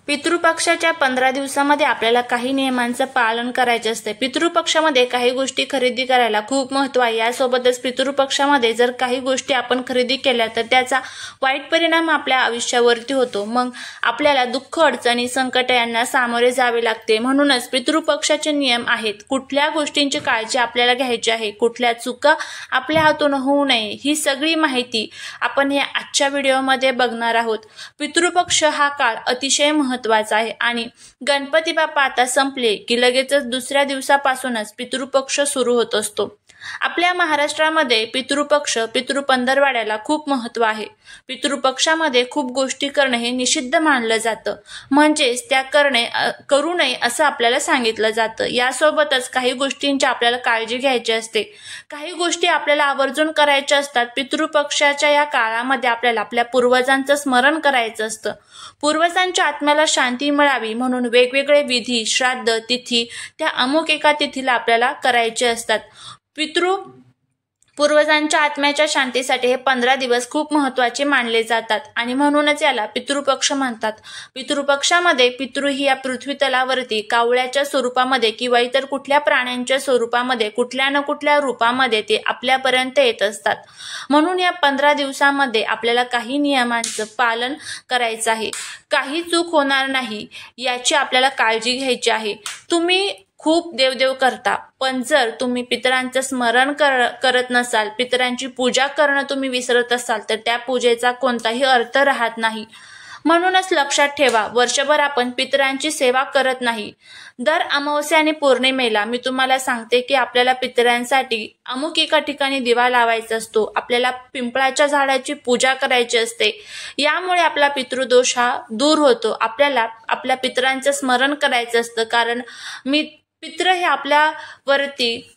पितृपक्षाच्या 15 दिवसामध्ये आपल्याला काही नियमांचं पालन करायचे असते। पितृपक्षामध्ये काही गोष्टी खरेदी करायला खूप महत्त्व आहे। यासोबतच पितृपक्षामध्ये जर काही गोष्टी आपण खरेदी केल्या तर त्याचा वाईट परिणाम आपल्या आयुष्यावरती होतो। मग आपल्याला दुःख, अडचणी, संकट यांना सामोरे जावे लागते। म्हणूनच पितृपक्षाचे नियम आहेत। कुठल्या गोष्टींची काळजी आपल्याला घ्यायची आहे, कुठल्या चुका आपल्या हातून होऊ नये, ही सगळी माहिती आपण या आजच्या व्हिडिओमध्ये बघणार आहोत। पितृपक्ष हा काळ अतिशय महत्त्वाचा आहे आणि गणपती बाप्पा आता संपले की लगेचच दुसऱ्या दिवसापासूनच पितृपक्ष सुरू होत असतो। आपल्या महाराष्ट्रामध्ये पितृपक्ष, पितृपंधरवाड्याला खूप महत्त्व आहे। पितृपक्षामध्ये खूप गोष्टी करणे हे निषिद्ध मानलं जातं, म्हणजेच त्या करू नये असं आपल्याला सांगितलं जातं। यासोबतच काही गोष्टींची आपल्याला काळजी घ्यायची असते, काही गोष्टी आपल्याला आवर्जून करायच्या असतात। पितृपक्षाच्या या काळामध्ये आपल्याला आपल्या पूर्वजांचं स्मरण करायचं असतं। पूर्वजांच्या आत्म्याला शांती मिळावी म्हणून वेगवेगळे विधी, श्राद्ध, तिथी त्या अमुक एका तिथीला आपल्याला करायचे असतात। पूर्वजांच्या आत्म्याच्या शांतीसाठी हे 15 दिवस खूप महत्त्वाचे मानले जातात आणि म्हणूनच याला पितृपक्ष म्हणतात। पितृपक्षामध्ये पितृ ही या पृथ्वी तलावरती कावळ्याच्या स्वरूपामध्ये किंवा इतर कुठल्या प्राण्यांच्या स्वरूपामध्ये कुठल्या न कुठल्या रूपामध्ये ते आपल्यापर्यंत येत असतात। म्हणून या 15 दिवसामध्ये आपल्याला काही नियमांचं पालन करायचं आहे, काही चूक होणार नाही याची आपल्याला काळजी घ्यायची आहे। तुम्ही खूप देवदेव करता, पण जर तुम्ही पितरांचं स्मरण करत नसाल, पितरांची पूजा करणं तुम्ही विसरत असाल तर त्या पूजेचा कोणताही अर्थ राहत नाही। म्हणूनच लक्षात ठेवा, वर्षभर आपण पितरांची सेवा करत नाही। दर अमावस्या आणि पौर्णिमेला मी तुम्हाला सांगते की आपल्याला पितरांसाठी अमुक एका ठिकाणी दिवा लावायचा असतो, आपल्याला पिंपळाच्या झाडाची पूजा करायची असते। यामुळे आपला पितृदोष हा दूर होतो। आपल्याला आपल्या पितरांचं स्मरण करायचं असतं, कारण पित्र हे आपल्यावरती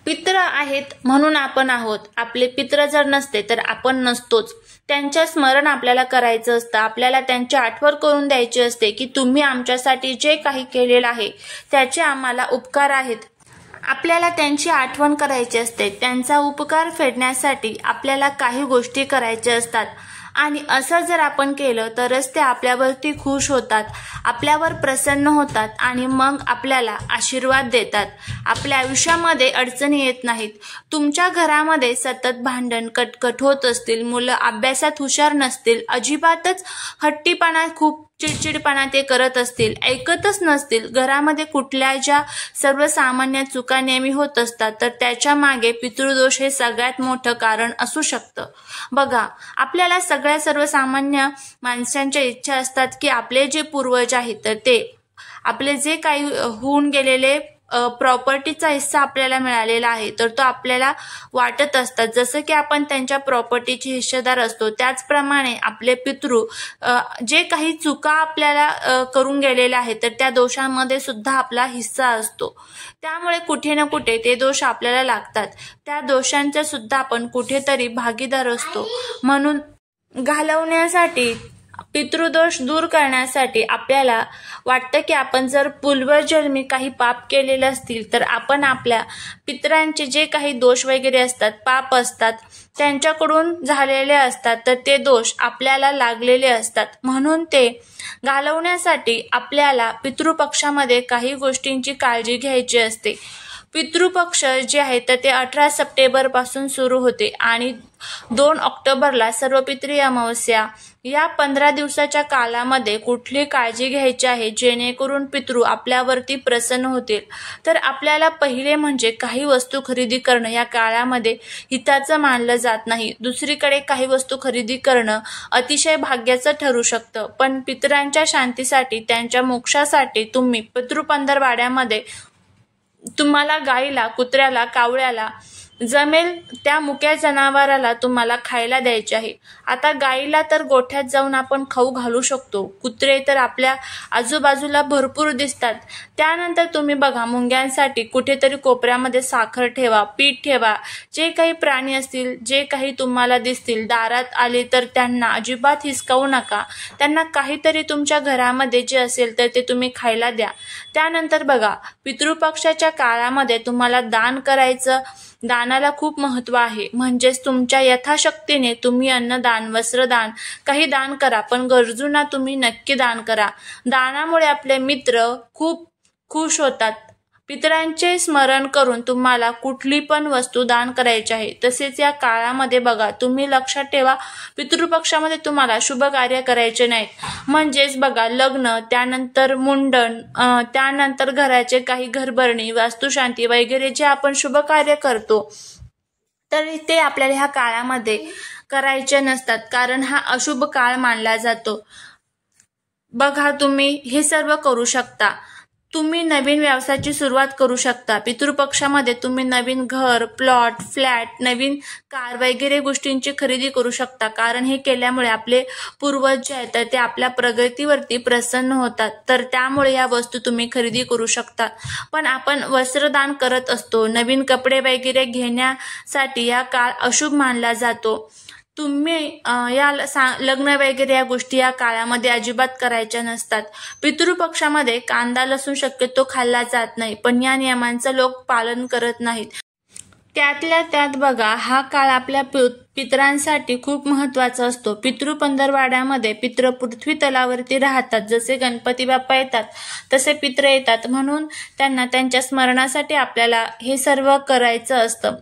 पित्र आहेत म्हणून आपण आहोत। आपले पित्र जर नसते तर आपण नसतोच। त्यांच्या स्मरण आपल्याला करायचं असतं, आपल्याला त्यांची आठवण करून द्यायची असते की तुम्ही आमच्यासाठी जे काही केलेलं आहे त्याचे आम्हाला उपकार आहेत। आपल्याला त्यांची आठवण करायची असते, त्यांचा उपकार फेडण्यासाठी आपल्याला काही गोष्टी करायच्या असतात आणि असं जर आपण केलं तरच ते आपल्यावरती खुश होतात, आपल्यावर प्रसन्न होतात आणि मग आपल्याला आशीर्वाद देतात। आपल्या आयुष्यामध्ये अडचणी येत नाहीत। तुमच्या घरामध्ये सतत भांडण, कटकट होत असतील, मुलं अभ्यासात हुशार नसतील, अजिबातच हट्टीपणा, खूप चिडचिडपणा ते करत असतील, ऐकतच नसतील, घरामध्ये कुठल्या ज्या सर्वसामान्य चुका नेहमी होत असतात, तर त्याच्या मागे पितृदोष हे सगळ्यात मोठं कारण असू शकतं। बघा, आपल्याला सर्वसामान्य माणसांच्या इच्छा असतात की आपले जे पूर्वज आहेत तर ते आपले जे काही होऊन गेलेले प्रॉपर्टीचा हिस्सा आपल्याला मिळालेला आहे तर तो आपल्याला वाटत असतात, जसं की आपण त्यांच्या प्रॉपर्टीचे हिस्सेदार असतो। त्याचप्रमाणे आपले पितृ जे काही चुका आपल्याला करून गेलेल्या आहेत तर त्या दोषांमध्ये सुद्धा आपला हिस्सा असतो। त्यामुळे कुठे ना कुठे ते दोष आपल्याला लागतात, त्या दोषांचा सुद्धा आपण कुठेतरी भागीदार असतो। म्हणून घालवण्यासाठी, पितृदोष दूर करण्यासाठी आपल्याला वाटतं की आपण जर पूर्वजन्मी काही पाप केलेले असतील तर आपण आपल्या पितरांचे जे काही दोष वगैरे असतात, पाप असतात, त्यांच्याकडून झालेले असतात तर ते दोष आपल्याला लागलेले असतात। म्हणून ते घालवण्यासाठी आपल्याला पितृपक्षामध्ये काही गोष्टींची काळजी घ्यायची असते। पितृपक्ष जे आहे तर ते 18 सप्टेंबर पासून सुरू होते आणि 2 ऑक्टोबरला सर्वपित्री अमावस्या। या 15 दिवसाच्या कालामध्ये कुठली काळजी घ्यायची आहे जेणेकरून पितृ आपल्यावरती प्रसन्न होतील, तर आपल्याला पहिले म्हणजे काही वस्तू खरेदी करणं या काळामध्ये हिताचं मानलं जात नाही। दुसरीकडे काही वस्तू खरेदी करणं अतिशय भाग्याचं ठरू शकतं, पण पितरांच्या शांतीसाठी, त्यांच्या मोक्षासाठी तुम्ही पितृपंधरवाड्यामध्ये तुम्हाला गाईला, कुत्र्याला, कावळ्याला जमेल त्या मुक्या जनावराला तुम्हाला खायला द्यायचे आहे। आता गाईला तर गोठ्यात जाऊन आपण खाऊ घालू शकतो, कुत्रे तर आपल्या आजूबाजूला भरपूर दिसतात। त्यानंतर तुम्ही बघा, मुंग्यांसाठी कुठेतरी कोपऱ्यामध्ये साखर ठेवा, पीठ ठेवा। जे काही प्राणी असतील, जे काही तुम्हाला दिसतील, दारात आले तर त्यांना अजिबात हिसकावू नका, त्यांना काहीतरी तुमच्या घरामध्ये जे असेल तर ते तुम्ही खायला द्या। त्यानंतर बघा, पितृपक्षाच्या काळामध्ये तुम्हाला दान करायचं दानाला खूप महत्त्व आहे. म्हणजेच तुमच्या यथाशक्तीने तुम्ही अन्नदान, वस्त्रदान, काही दान करा, पण गरजूंना तुम्ही नक्की दान करा. दानामुळे आपले मित्र खूप खुश होतात. पितरांचे स्मरण करून तुम्हाला कुठली पण वस्तू दान करायची आहे. तसेच या काळामध्ये बघा, तुम्ही लक्षात ठेवा, पितृपक्षामध्ये तुम्हाला शुभ कार्य करायचे नाहीत. म्हणजेच बघा, लग्न, त्यानंतर मुंडन, त्यानंतर घराचे काही घरभरणी, वास्तुशांती वगैरे जे आपण शुभ कार्य करतो, तर ते आपल्याला ह्या काळामध्ये करायचे नसतात, कारण हा अशुभ काळ मानला जातो. बघा, तुम्ही हे सर्व करू शकता. तुम्ही नवीन व्यवसायाची सुरुवात करू शकता. पितृपक्षामध्ये तुम्ही नवीन घर, प्लॉट, फ्लॅट, नवीन कार वगैरे गोष्टींची खरेदी करू शकता, कारण हे केल्यामुळे आपले पूर्वज जे आहेत ते आपल्या प्रगतीवरती प्रसन्न होतात. तर त्यामुळे या वस्तू तुम्ही खरेदी करू शकता. पण आपण वस्त्रदान करत असतो. नवीन कपडे वगैरे घेण्यासाठी हा काळ अशुभ मानला जातो. तुम्ही या लग्न वगैरे या गोष्टी या काळामध्ये अजिबात करायच्या नसतात. पितृपक्षामध्ये कांदा, लसूण शक्यतो खाल्ला जात नाही, पण या नियमांचं लोक पालन करत नाहीत. त्यातल्या त्यात बघा, हा काळ आपल्या पितरांसाठी खूप महत्त्वाचा असतो. पितृ पंधरवाड्यामध्ये पितृ पृथ्वी तलावरती राहतात. जसे गणपती बाप्पा येतात तसे पितृ येतात, म्हणून त्यांना त्यांच्या स्मरणासाठी आपल्याला हे सर्व करायचं असतं.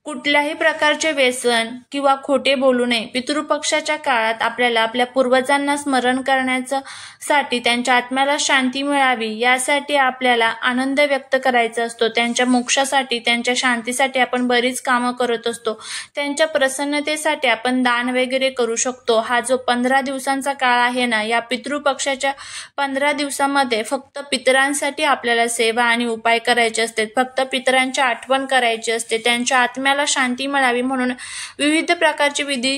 कुठल्याही प्रकारचे व्यसन किंवा खोटे बोलू नये. पितृपक्षाच्या काळात आपल्याला आपल्या पूर्वजांना स्मरण करण्यासाठी, त्यांच्या आत्म्याला शांती मिळावी यासाठी आपल्याला आनंद व्यक्त करायचा असतो. त्यांच्या मोक्षासाठी, त्यांच्या शांतीसाठी आपण बरीच कामं करत असतो. त्यांच्या प्रसन्नतेसाठी आपण दान वगैरे करू शकतो. हा जो 15 दिवसांचा काळ आहे ना, या पितृपक्षाच्या 15 दिवसामध्ये फक्त पितरांसाठी आपल्याला सेवा आणि उपाय करायचे असते. फक्त पितरांची आठवण करायची असते. त्यांच्या आत्म्याला शांती मिळावी म्हणून विविध प्रकारचे विधी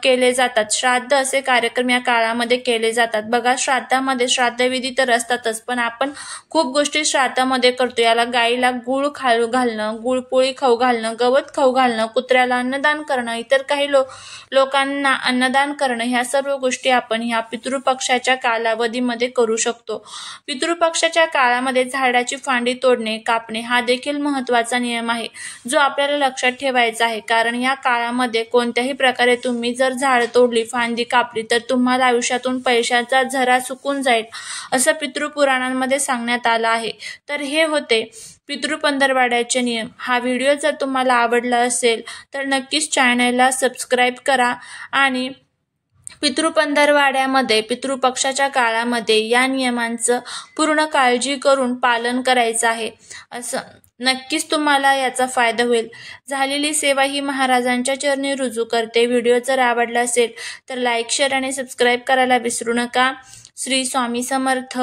केले जातात. श्राद्ध असे कार्यक्रम या काळामध्ये केले जातात. बघा, श्राद्धामध्ये श्राद्धविधी तर असतातच, पण आपण खूप गोष्टी श्राद्धामध्ये करतो. याला गाईला गुळ खाऊ घालणं, गुळपोळी खाऊ घालणं, गवत खाऊ घालणं, कुत्र्याला अन्नदान करणं, इतर काही लोकांना अन्नदान करणं, ह्या सर्व गोष्टी आपण ह्या पितृपक्षाच्या कालावधीमध्ये करू शकतो. पितृपक्षाच्या काळामध्ये झाडाची फांदी तोडणे, कापणे हा देखील महत्त्वाचा नियम आहे, जो आपल्याला लक्षात ठेवायचा आहे. कारण या काळामध्ये कोणत्याही प्रकारे तुम्ही जर झाड तोडली, फांदी कापली, तर तुम्हाला आयुष्यातून पैशाचा झरा चुकून जाईल, असं पितृपुराणांमध्ये सांगण्यात आलं आहे. तर हे होते पितृपंधरवाड्याचे नियम. हा व्हिडिओ जर तुम्हाला आवडला असेल तर नक्कीच चॅनलला सबस्क्राईब करा आणि पितृपंधरवाड्यामध्ये, पितृपक्षाच्या काळामध्ये या नियमांचं पूर्ण काळजी करून पालन करायचं आहे. असं नक्कीच तुम्हाला याचा फायदा होईल. झालेली सेवा ही महाराजांच्या चरणी रुजू करते. व्हिडिओ जर आवडला असेल तर लाईक, शेअर आणि सबस्क्राईब करायला विसरू नका. श्री स्वामी समर्थ.